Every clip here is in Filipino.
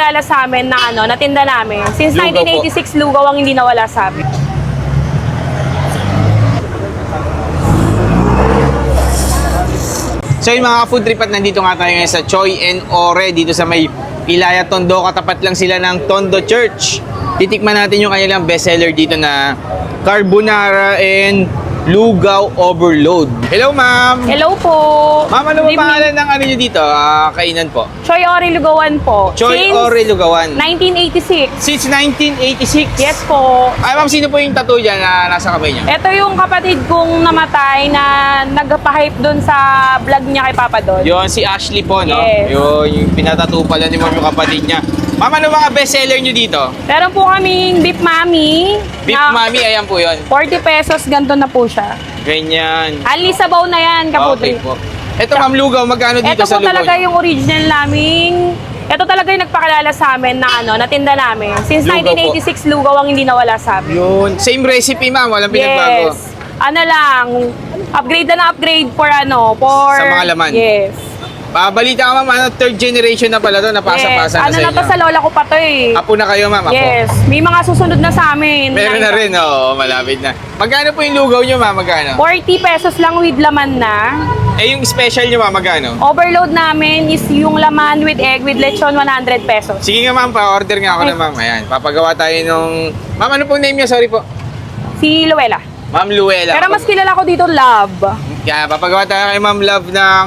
nagpakilala sa amin na natinda namin. Since Lugaw 1986, lugaw ang hindi nawala sa amin. So yung mga food trip at nandito nga tayo ngayon sa Choi and Ore dito sa may Pilaya, Tondo. Katapat lang sila ng Tondo Church. Titikman natin yung kanilang bestseller dito na carbonara and lugaw overload. Hello ma'am! Hello po! Ma'am, ano ba Good evening. pangalan ng ano nyo dito? Kainan po? Choi Ore Lugawan po. Choi Since Ore Lugawan. 1986. Since 1986? Yes po. Ay ma'am, sino po yung tattoo dyan na nasa kamay niya? Ito yung kapatid kong namatay na nagpa-hype doon sa vlog niya kay Papa Don. Yun, si Ashley po, no? Yes. Yun, yung pinatattoo pala ni ma'am yung kapatid niya. Ma'am, ano mga bestseller nyo dito? Meron po kaming Beef Mami. Beef na Mami, ayan po yun. 40 pesos, ganito na po siya. Ganyan. Only sabaw na yan, kaputri. Okay po. Ito ma'am, lugaw, magkano dito Ito sa po lugaw talaga niyo? yung original naming, ito talaga yung nagpakilala sa amin na natinda namin. Since Lugaw po. 1986, lugaw ang hindi nawala sa amin. Yun. Same recipe ma'am, walang pinagbago. Yes. Ano lang, upgrade na upgrade for for... Sa mga laman. Yes. Balita ka ma'am, third generation na pala to, napasa-pasa na Ano sa na to inyo. sa lola ko pa to eh. Apo na kayo ma'am, apo. Yes. May mga susunod na sa amin. Meron na rin, oo, malapit na. Magkano po yung lugaw nyo ma'am, magkano? 40 pesos lang with laman na. Eh yung special nyo ma'am, magkano? Overload namin is yung laman with egg with lechon 100 pesos. Sige nga ma'am, pa-order nga ako Okay. na ma'am. Ayan, papagawa tayo nung... Ma'am, ano pong name niya? Sorry po. Si Luella. Ma'am Luella. Pero mas kilala ko dito, Love. Kaya papagawa tayo kay Ma'am Love ng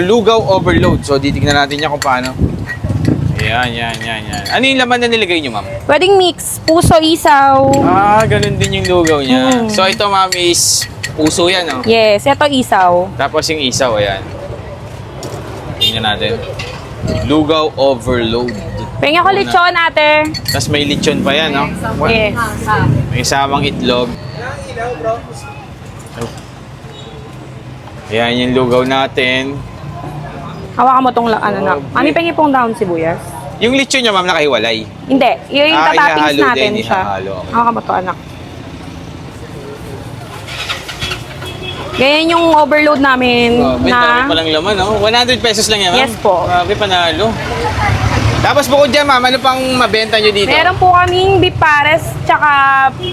lugaw overload. So titignan natin niya kung paano. Yan. Ano yung laman na nilagay niyo, ma'am? Pwedeng mix, puso, isaw. Ganun din yung lugaw niya. Mm. So ito, ma'am, is puso yan, oh. Yes, ito isaw. Tapos yung isaw, ayan. Tingnan natin. Lugaw overload. Pengen ko lechon, ate. Tapos may lechon pa yan, no? Yes. May isamang itlog. Ayan yung lugaw natin. Hawakan mo tong na. Mami, pengen pong down sibuyas. Yung lechon niya, ma'am, nakahiwalay. Hindi, yung tatoppings ihahalo natin din, siya. ihahalo, okay. Hawakan mo to, anak. Ganyan yung overload namin Dami na... palang laman, no? 100 pesos lang yan, ma'am? Yes po. Grabe, panalo. Tapos bukod dyan, ma'am, ano pang mabenta nyo dito? Meron po kaming beef pares, tsaka...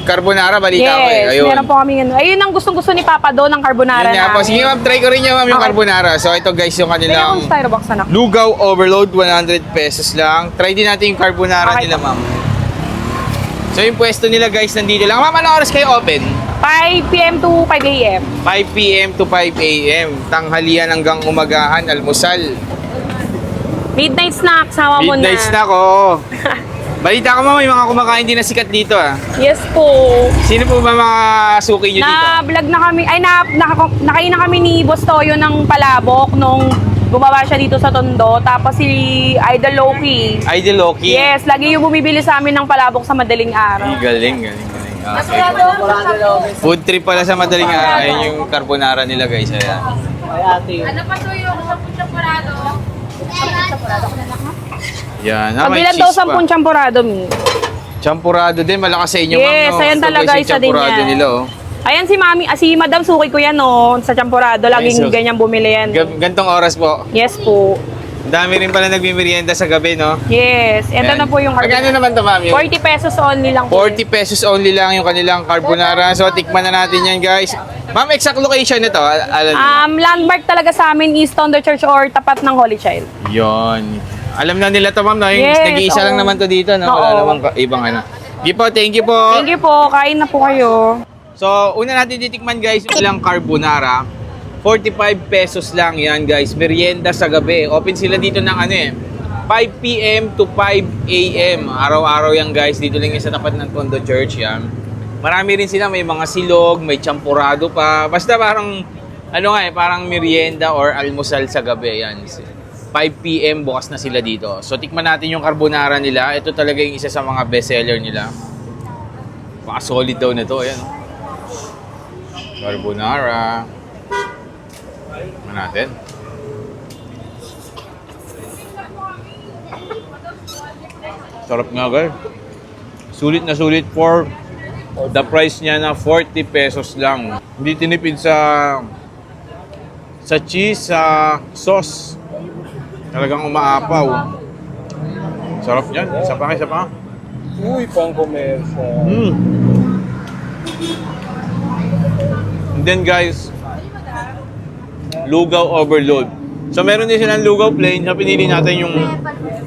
Carbonara, balita ko eh. Yes, Ayun. meron po kaming ano. Ayun ang gustong-gusto ni Papa Do ng carbonara Yun nga po. Sige, ma'am, try ko rin yan, ma'am, yung Okay. carbonara. So, ito guys, yung Pengen kanilang akong styrobox, anak. lugaw overload, 100 pesos lang. Try din natin yung carbonara Okay. nila, ma'am. So, yung pwesto nila, guys, nandito lang. Ma'am, ano oras kayo open? 5 p.m. to 5 a.m. 5 p.m. to 5 a.m. Tanghalian hanggang umagahan, almusal. Midnight snack, sama mo na. Midnight snack, oh. Balita ko, ma'am, may mga kumakain din na sikat dito, ah. Yes po. Sino po ba mga suki nyo dito? Na-vlog na kami, nakain na kami ni Boss Toyo ng Palabok nung bumaba siya dito sa Tondo. Tapos si Idol Loki. Idol Loki. Yes, lagi yung bumibili sa amin ng Palabok sa madaling araw. Galing. Okay. Food trip pala sa madaling araw. Ayan yung carbonara nila, guys. Ayan. Ano pa to yung 10 champurado? Yan. Kabilan daw 10 champurado, mi. Champurado din. Malakas sa inyo, ma'am. Yes, no? ayan Ito, talaga, guys, yung isa din champurado yan. nila, oh. Ayan si Mami, si Madam Suki ko yan, sa champurado. Laging so- ganyan bumili yan. Gantong oras po. Yes po. Dami rin pala nagmimerienda sa gabi, no? Yes, ito Ayan. na po yung Magkano naman to, ma'am? Yung 40 pesos only lang po. 40 pesos only lang yung kanilang carbonara. So, tikman na natin yan, guys. Ma'am, exact location nito. Alam niyo? Landmark talaga sa amin is Tondo Church or tapat ng Holy Child. Yon. Alam na nila to, ma'am, no? Yung Yes, nag-iisa lang oo. naman to dito, no? Wala Oo. namang ibang ano. Sige po, thank you po. Thank you po, kain na po kayo. So, una natin titikman, guys, yung ilang carbonara. 45 pesos lang yan, guys. Merienda sa gabi. Open sila dito ng 5 p.m. to 5 a.m. Araw-araw yan, guys. Dito lang yan sa tapat ng Tondo Church, yan. Marami rin sila. May mga silog, may champurado pa. Basta parang, parang merienda or almusal sa gabi, yan. 5 p.m. bukas na sila dito. So, tikman natin yung carbonara nila. Ito talaga yung isa sa mga bestseller nila. Solid daw na to. Ayan. Carbonara. Tikman natin. Sarap nga, guys. Sulit na sulit for the price niya na 40 pesos lang. Hindi tinipid sa cheese, sa sauce. Talagang umaapaw. Sarap yan. Isa pa, isa pa. Uy, pang komersa. And then guys, lugaw overload. So meron din silang lugaw plain. So pinili natin yung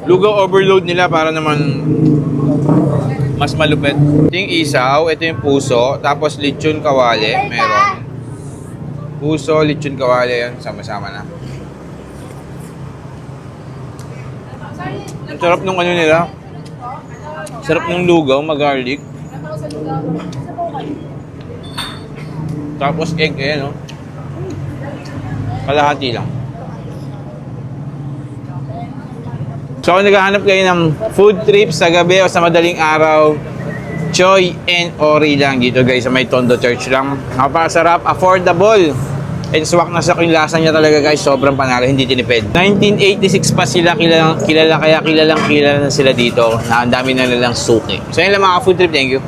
lugaw overload nila para naman mas malupit. Ito yung isaw, ito yung puso, tapos lechon kawali, meron. Puso, lechon kawali, yan, sama-sama na. Ang sarap nung ano nila. Sarap ng lugaw, mag-garlic. Tapos egg, eh, no? Kalahati lang. So kung naghahanap kayo ng food trip sa gabi o sa madaling araw, Choy and Ori lang dito guys sa may Tondo Church lang. Napakasarap, affordable. And swak na sa yung lasa niya talaga guys, sobrang panalo, hindi tinipid. 1986 pa sila, kilala na sila dito na ang dami na nilang suki. So yun lang mga food trip, thank you.